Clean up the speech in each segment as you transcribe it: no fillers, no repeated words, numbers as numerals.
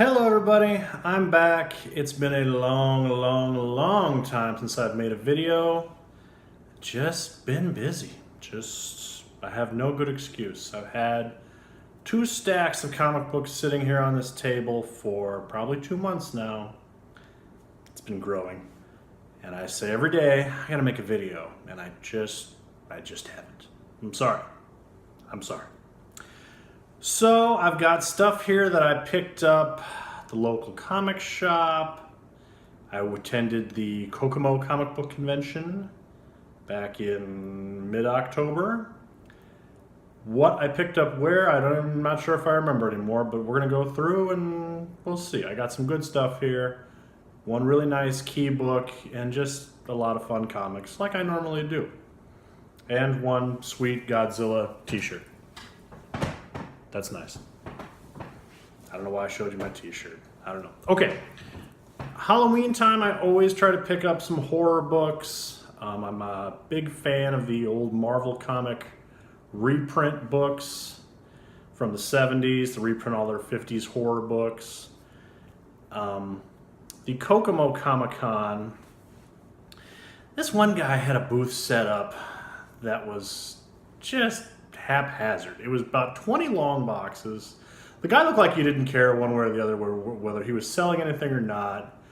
Hello everybody, I'm back. It's been a long time since I've made a video. Just been busy. I have no good excuse. I've had 2 stacks of comic books sitting here on this table for probably 2 months now. It's been growing. And I say every day, I gotta make a video. And I just haven't. I'm sorry. So I've got stuff here that I picked up at the local comic shop. I attended the Kokomo comic book convention back in mid-October. What I picked up where, I'm not sure if I remember anymore, but we're gonna go through and we'll see. I got some good stuff here. One really nice key book and just a lot of fun comics like I normally do. And one sweet Godzilla t-shirt. That's nice. I don't know why I showed you my t-shirt. I don't know. Okay. Halloween time, I always try to pick up some horror books. I'm a big fan of the old Marvel comic reprint books from the 70s to reprint all their 50s horror books. The Kokomo Comic-Con, this one guy had a booth set up that was just haphazard. It was about 20 long boxes. The guy looked like he didn't care one way or the other whether he was selling anything or not.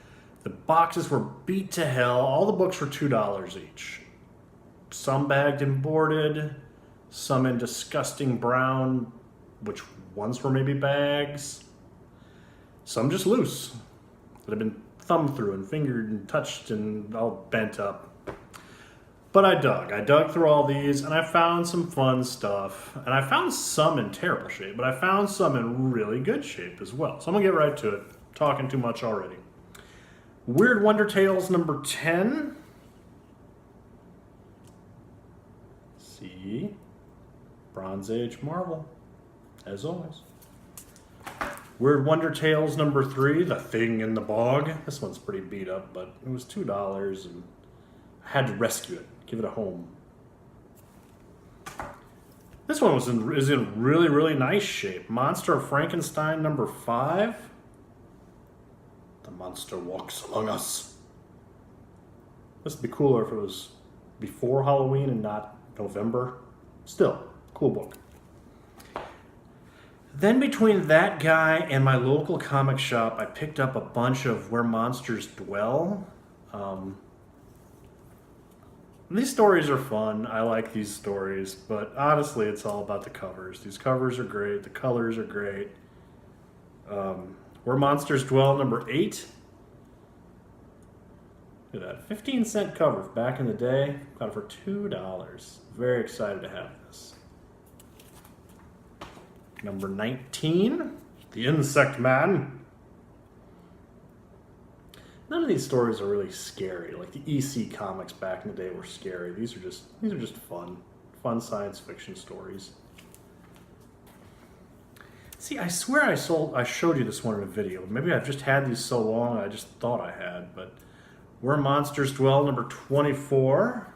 The boxes were beat to hell. All the books were $2 each. Some bagged and boarded, some in disgusting brown, which ones were maybe bags. Some just loose, that had been thumbed through and fingered and touched and all bent up. But I dug through all these and I found some fun stuff. And I found some in terrible shape, but I found some in really good shape as well. So I'm gonna get right to it. Talking too much already. Weird Wonder Tales number 10. See, Bronze Age Marvel, as always. Weird Wonder Tales number 3, The Thing in the Bog. This one's pretty beat up, but it was $2 and I had to rescue it. Give it a home. This one is in really nice shape. Monster of Frankenstein number 5. The monster walks among us. This would be cooler if it was before Halloween and not November. Still, cool book. Then between that guy and my local comic shop, I picked up a bunch of Where Monsters Dwell. These stories are fun. I like these stories, but honestly, it's all about the covers. These covers are great. The colors are great. Where Monsters Dwell number 8. Look at that, 15-cent cover back in the day. Got it for $2. Very excited to have this. Number 19, The Insect Man. None of these stories are really scary. Like the EC comics back in the day were scary. These are just fun science fiction stories. See, I swear I showed you this one in a video. Maybe I've just had these so long I just thought I had. But Where Monsters Dwell number 24.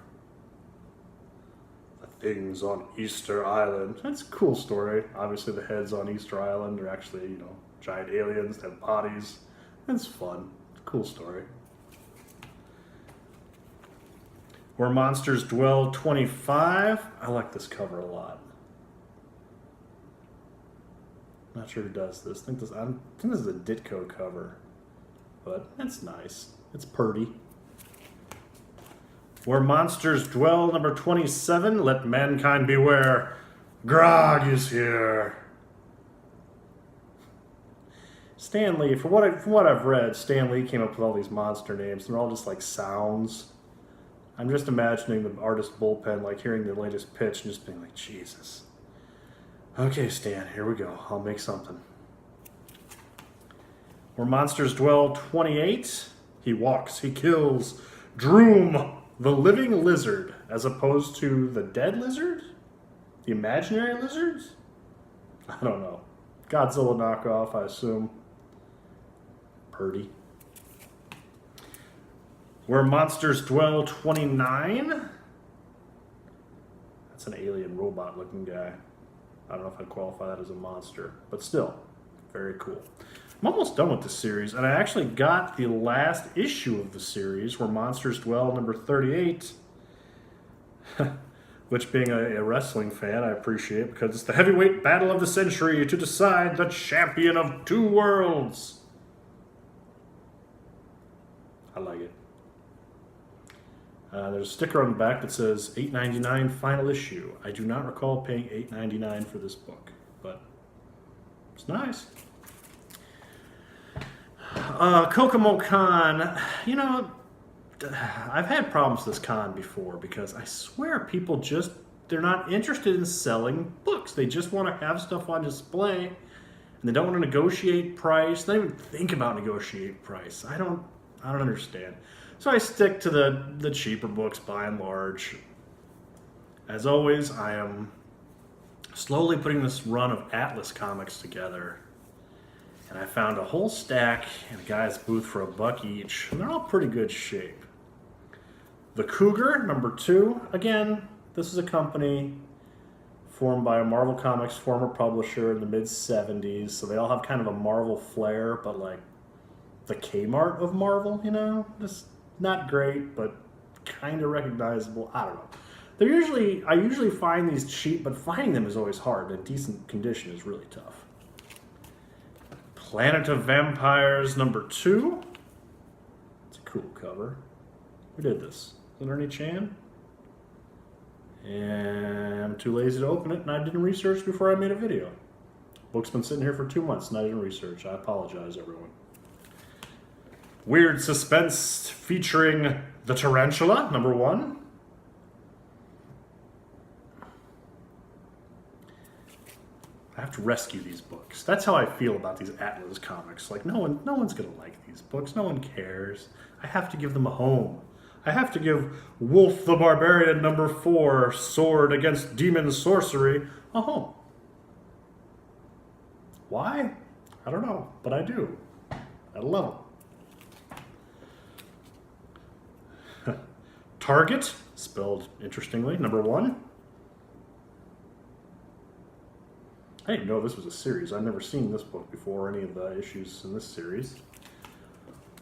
The Things on Easter Island. That's a cool story. Obviously the heads on Easter Island are actually, giant aliens that have bodies. That's fun. Cool story. Where Monsters Dwell 25. I like this cover a lot. Not sure who does this. I think this is a Ditko cover, but it's nice. It's purty. Where Monsters Dwell number 27. Let mankind beware. Grog is here. Stan Lee, from what I've read, Stan Lee came up with all these monster names. They're all just like sounds. I'm just imagining the artist bullpen, like hearing the latest pitch and just being like, Jesus. Okay, Stan, here we go. I'll make something. Where Monsters Dwell 28. He walks, he kills. Droom, the living lizard, as opposed to the dead lizard? The imaginary lizards? I don't know. Godzilla knockoff, I assume. Purdy. Where Monsters Dwell 29. That's an alien robot looking guy. I don't know if I'd qualify that as a monster, but still, very cool. I'm almost done with the series, and I actually got the last issue of the series, Where Monsters Dwell, number 38, which, being a wrestling fan, I appreciate, because it's the heavyweight battle of the century to decide the champion of two worlds. I like it. There's a sticker on the back that says $8.99 final issue. I do not recall paying $8.99 for this book, but it's nice. Kokomo Con, you know, I've had problems with this con before because I swear people just, they're not interested in selling books. They just want to have stuff on display, and they don't want to negotiate price. They don't even think about negotiate price. I don't understand. So I stick to the cheaper books by and large. As always, I am slowly putting this run of Atlas comics together. And I found a whole stack in a guy's booth for $1 each, and they're all pretty good shape. The Cougar, number 2. Again, this is a company formed by a Marvel Comics former publisher in the mid-70s, so they all have kind of a Marvel flair, but like the Kmart of Marvel, you know? Just not great, but kind of recognizable. I don't know. I usually find these cheap, but finding them is always hard. In decent condition is really tough. Planet of Vampires, number 2. It's a cool cover. Who did this? Is it Ernie Chan? And I'm too lazy to open it, and I didn't research before I made a video. Book's been sitting here for 2 months, and I didn't research. I apologize, everyone. Weird Suspense featuring the Tarantula, number 1. I have to rescue these books. That's how I feel about these Atlas comics. Like, no one's gonna like these books. No one cares. I have to give them a home. I have to give Wolf the Barbarian, number 4, Sword Against Demon Sorcery, a home. Why? I don't know, but I do. I love them. Target, spelled interestingly, number 1. I didn't know this was a series. I've never seen this book before, or any of the issues in this series.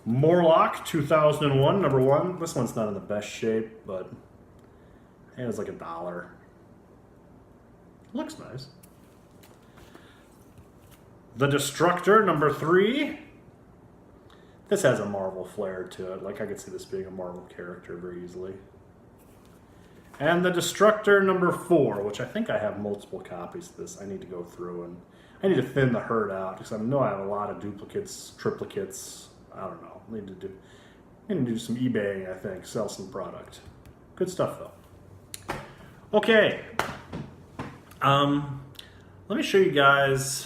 Morlock, 2001, number 1. This one's not in the best shape, but it was like $1. Looks nice. The Destructor, number 3. This has a Marvel flair to it. Like, I could see this being a Marvel character very easily. And The Destructor, number 4, which I think I have multiple copies of this. I need to go through and I need to thin the herd out because I know I have a lot of duplicates, triplicates. I don't know. I need to do some eBaying, I think. Sell some product. Good stuff, though. Okay. Let me show you guys.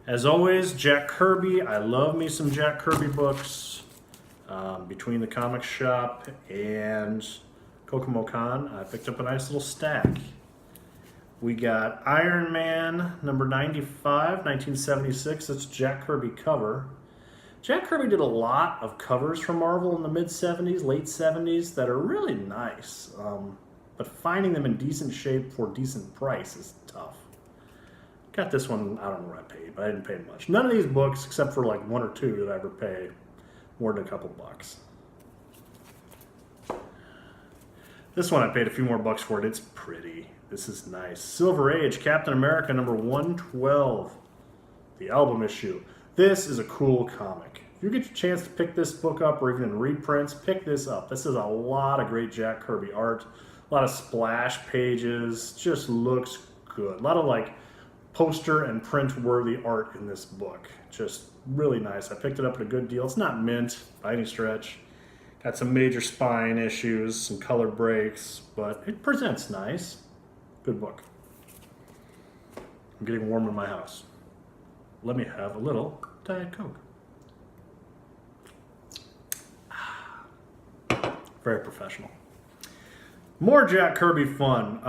As always, Jack Kirby. I love me some Jack Kirby books. Between the comic shop and Kokomo Con, I picked up a nice little stack. We got Iron Man number 95, 1976. That's Jack Kirby cover. Jack Kirby did a lot of covers for Marvel in the mid-70s, late 70s that are really nice. But finding them in decent shape for decent price is tough. Got this one, I don't know what I paid, but I didn't pay much. None of these books, except for like 1 or 2, did I ever pay more than a couple bucks. This one I paid a few more bucks for it. It's pretty. This is nice. Silver Age, Captain America number 112. The album issue. This is a cool comic. If you get your chance to pick this book up, or even in reprints, pick this up. This is a lot of great Jack Kirby art. A lot of splash pages. Just looks good. A lot of like poster and print-worthy art in this book. Just really nice. I picked it up at a good deal. It's not mint by any stretch. Got some major spine issues, some color breaks, but it presents nice. Good book. I'm getting warm in my house. Let me have a little Diet Coke. Very professional. More Jack Kirby fun.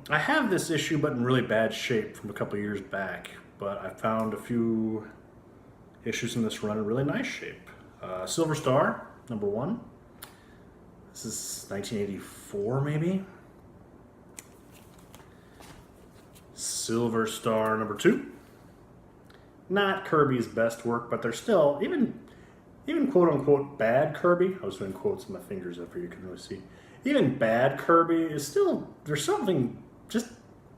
I have this issue, but in really bad shape from a couple years back. But I found a few issues in this run in really nice shape. Silver Star, number 1. This is 1984, maybe. Silver Star, number 2. not Kirby's best work, but they're still, even quote unquote bad Kirby, I was doing quotes with my fingers up here, you couldn't really see. Even bad Kirby is still, there's something just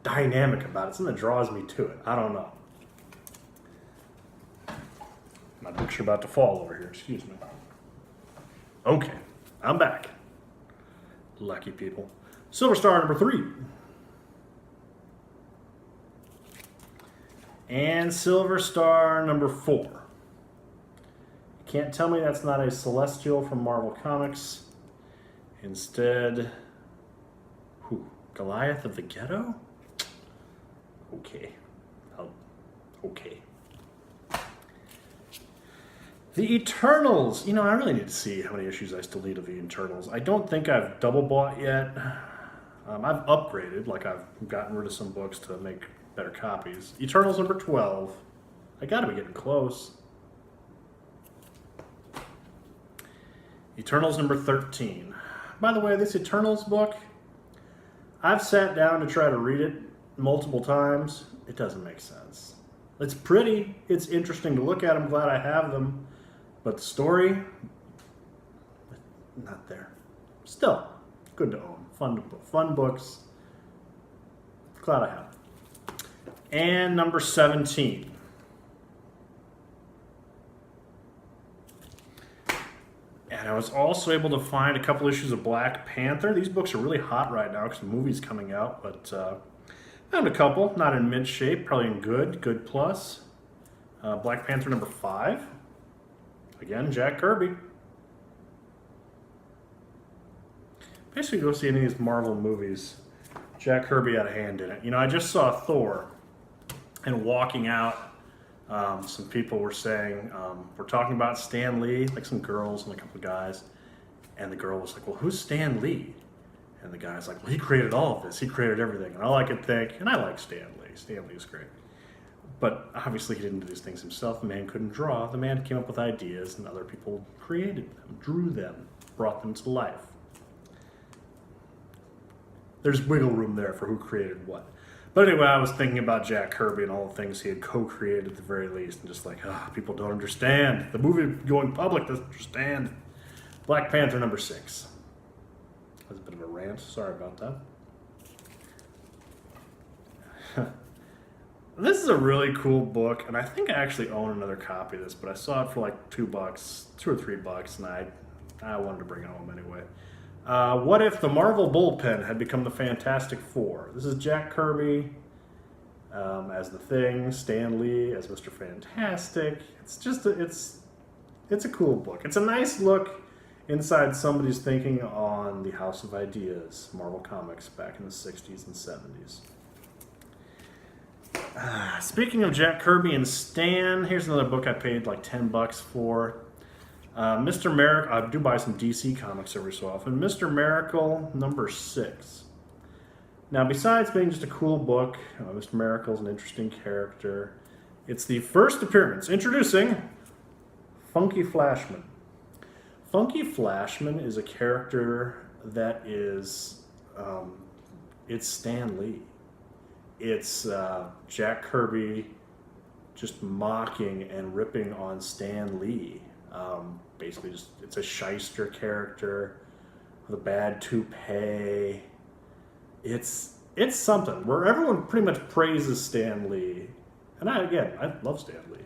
dynamic about it, something that draws me to it. I don't know. My books are about to fall over here, excuse me. Okay, I'm back. Lucky people. Silver Star number 3. And Silver Star number 4. You can't tell me that's not a Celestial from Marvel Comics. Instead, Goliath of the Ghetto? Okay. Okay. The Eternals. You know, I really need to see how many issues I still need of the Eternals. I don't think I've double bought yet. I've upgraded, like I've gotten rid of some books to make better copies. Eternals number 12. I gotta be getting close. Eternals number 13. By the way, this Eternals book, I've sat down to try to read it multiple times. It doesn't make sense. It's pretty. It's interesting to look at. I'm glad I have them. But the story, not there. Still, good to own. Fun books. Glad I have them. And number 17. And I was also able to find a couple issues of Black Panther. These books are really hot right now because the movie's coming out, but found a couple, not in mint shape, probably in good plus. Black Panther number 5. Again, Jack Kirby. Basically, go see any of these Marvel movies. Jack Kirby had a hand in it. You know, I just saw Thor, and walking out, some people were saying, we're talking about Stan Lee, like some girls and a couple of guys, and the girl was like, well, who's Stan Lee? And the guy's like, well, he created all of this. He created everything. And all I could think, and I like Stan Lee. Stan Lee is great. But obviously he didn't do these things himself. The man couldn't draw. The man came up with ideas, and other people created them, drew them, brought them to life. There's wiggle room there for who created what. But anyway, I was thinking about Jack Kirby and all the things he had co-created at the very least, and just like, people don't understand. The movie going public doesn't understand. Black Panther number 6. That was a bit of a rant. Sorry about that. This is a really cool book, and I think I actually own another copy of this, but I saw it for like $2, $2 or $3, and I wanted to bring it home anyway. What if the Marvel bullpen had become the Fantastic Four? This is Jack Kirby as the Thing, Stan Lee as Mr. Fantastic. It's just it's a cool book. It's a nice look inside somebody's thinking on the House of Ideas, Marvel Comics back in the 60s and 70s. Speaking of Jack Kirby and Stan, here's another book I paid like $10 for. Mr. Miracle, I do buy some DC comics every so often. Mr. Miracle number 6. Now, besides being just a cool book, Mr. Miracle is an interesting character. It's the first appearance introducing Funky Flashman. Funky Flashman is a character that is, it's Stan Lee. It's Jack Kirby just mocking and ripping on Stan Lee. Basically, just it's a shyster character with a bad toupee. It's something where everyone pretty much praises Stan Lee, and I love Stan Lee.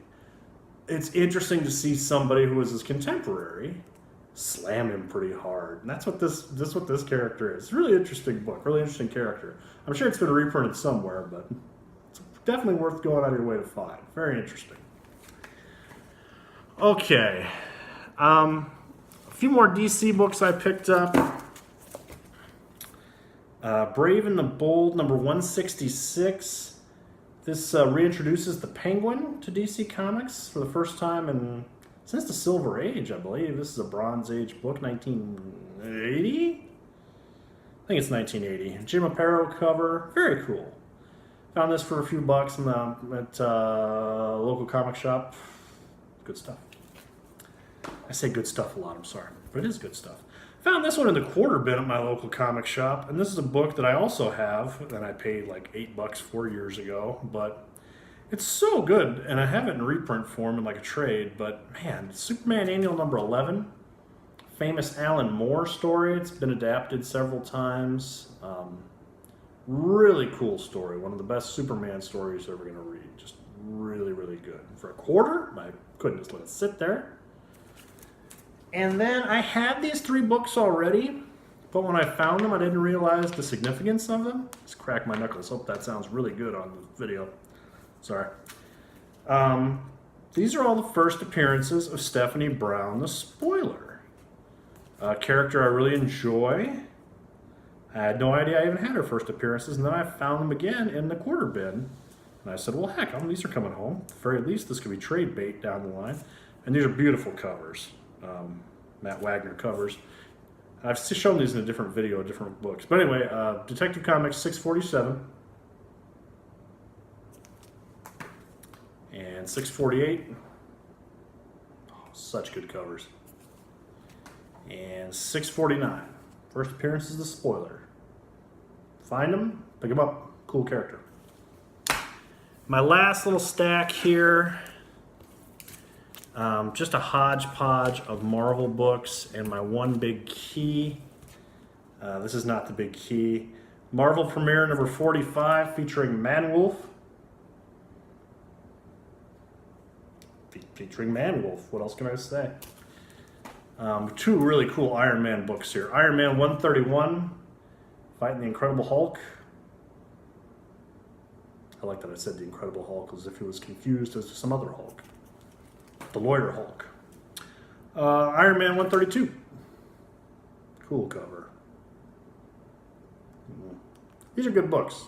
It's interesting to see somebody who is his contemporary slam him pretty hard, and that's what this character is. It's a really interesting book, really interesting character. I'm sure it's been reprinted somewhere, but it's definitely worth going out of your way to find. Very interesting. Okay, a few more DC books I picked up. Brave and the Bold, number 166. This reintroduces the Penguin to DC Comics for the first time since the Silver Age, I believe. This is a Bronze Age book, 1980? I think it's 1980. Jim Aparo cover, very cool. Found this for a few bucks at a local comic shop. Good stuff. I say good stuff a lot, I'm sorry, but it is good stuff. Found this one in the quarter bin at my local comic shop, and this is a book that I also have that I paid like $8 4 years ago, but It's so good, and I have it in reprint form in like a trade, but man, Superman Annual number 11, famous Alan Moore story. It's been adapted several times. Really cool story. One of the best Superman stories you're ever going to read. Just really, really good. For a quarter, I couldn't just let it sit there. And then I had these 3 books already, but when I found them, I didn't realize the significance of them. Just crack my knuckles. Hope that sounds really good on the video. Sorry. These are all the first appearances of Stephanie Brown, the Spoiler. A character I really enjoy. I had no idea I even had her first appearances, and then I found them again in the quarter bin. And I said, well, heck, these are coming home. At the very least, this could be trade bait down the line. And these are beautiful covers. Matt Wagner covers. I've shown these in a different video, different books. But anyway, Detective Comics 647 and 648. Oh, such good covers. And 649. First appearance is the Spoiler. Find them, pick them up. Cool character. My last little stack here. Just a hodgepodge of Marvel books and my one big key. This is not the big key. Marvel Premiere number 45 featuring Manwolf. Featuring Manwolf. What else can I say? 2 really cool Iron Man books here. Iron Man 131, fighting the Incredible Hulk. I like that I said the Incredible Hulk as if he was confused as to some other Hulk. The Lawyer Hulk. Iron Man 132. Cool cover. These are good books.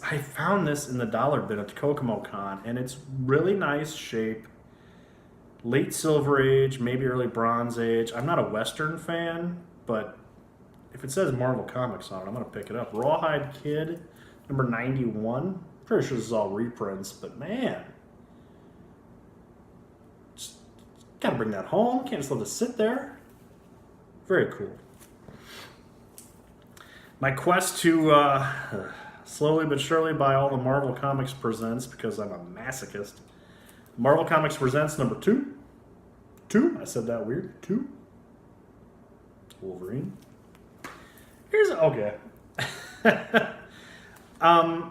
I found this in the dollar bin at the Kokomo Con, and it's really nice shape. Late Silver Age, maybe early Bronze Age. I'm not a Western fan, but if it says Marvel Comics on it, I'm going to pick it up. Rawhide Kid, number 91. Pretty sure this is all reprints, but man. Just gotta bring that home. Can't just let it sit there. Very cool. My quest to slowly but surely buy all the Marvel Comics Presents, because I'm a masochist. Marvel Comics Presents number 2. 2? I said that weird. 2. Wolverine. Here's okay.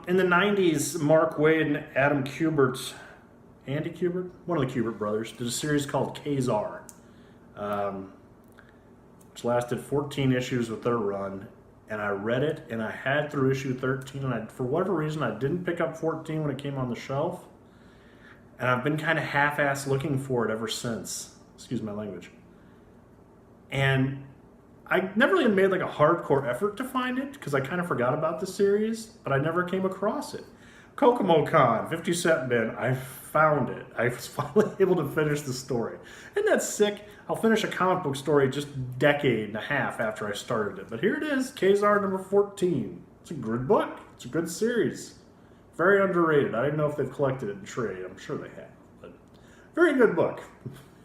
In the 90s, Mark Waid and Adam Kubert, Andy Kubert, one of the Kubert brothers, did a series called Kazar, which lasted 14 issues with their run. And I read it, and I had through issue 13, and for whatever reason, I didn't pick up 14 when it came on the shelf. And I've been kind of half-assed looking for it ever since. Excuse my language. And I never really made like a hardcore effort to find it because I kind of forgot about the series, but I never came across it. Kokomo Con, 50 cent bin, I found it. I was finally able to finish the story. Isn't that sick? I'll finish a comic book story just a decade and a half after I started it. But here it is, Kazar number 14. It's a good book. It's a good series. Very underrated. I didn't know if they've collected it in trade. I'm sure they have. But very good book.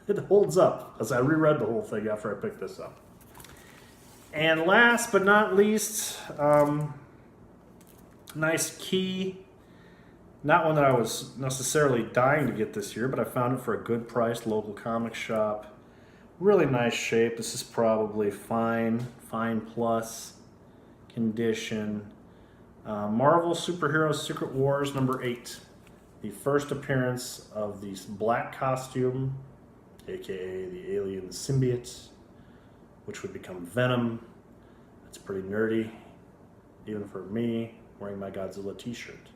It holds up, as I reread the whole thing after I picked this up. And last but not least, nice key. Not one that I was necessarily dying to get this year, but I found it for a good price, local comic shop. Really nice shape. This is probably fine plus condition. Marvel Superhero Secret Wars number 8. The first appearance of the black costume, aka the alien symbiote, which would become Venom. That's pretty nerdy, even for me, wearing my Godzilla t-shirt.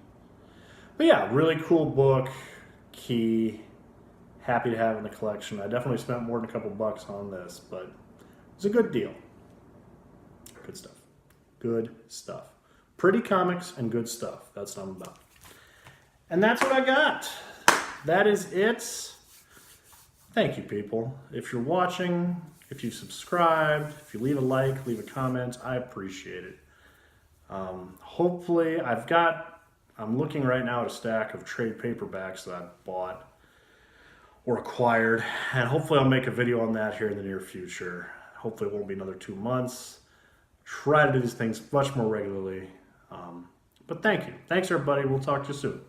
But yeah, really cool book, key, happy to have in the collection. I definitely spent more than a couple bucks on this, but it's a good deal. Good stuff. Good stuff. Pretty comics and good stuff. That's what I'm about. And that's what I got. That is it. Thank you, people. If you're watching, if you've subscribed, if you leave a like, leave a comment, I appreciate it. Hopefully, I'm looking right now at a stack of trade paperbacks that I bought or acquired, and hopefully I'll make a video on that here in the near future. Hopefully it won't be another 2 months. Try to do these things much more regularly. But But thank you. Thanks, everybody. We'll talk to you soon.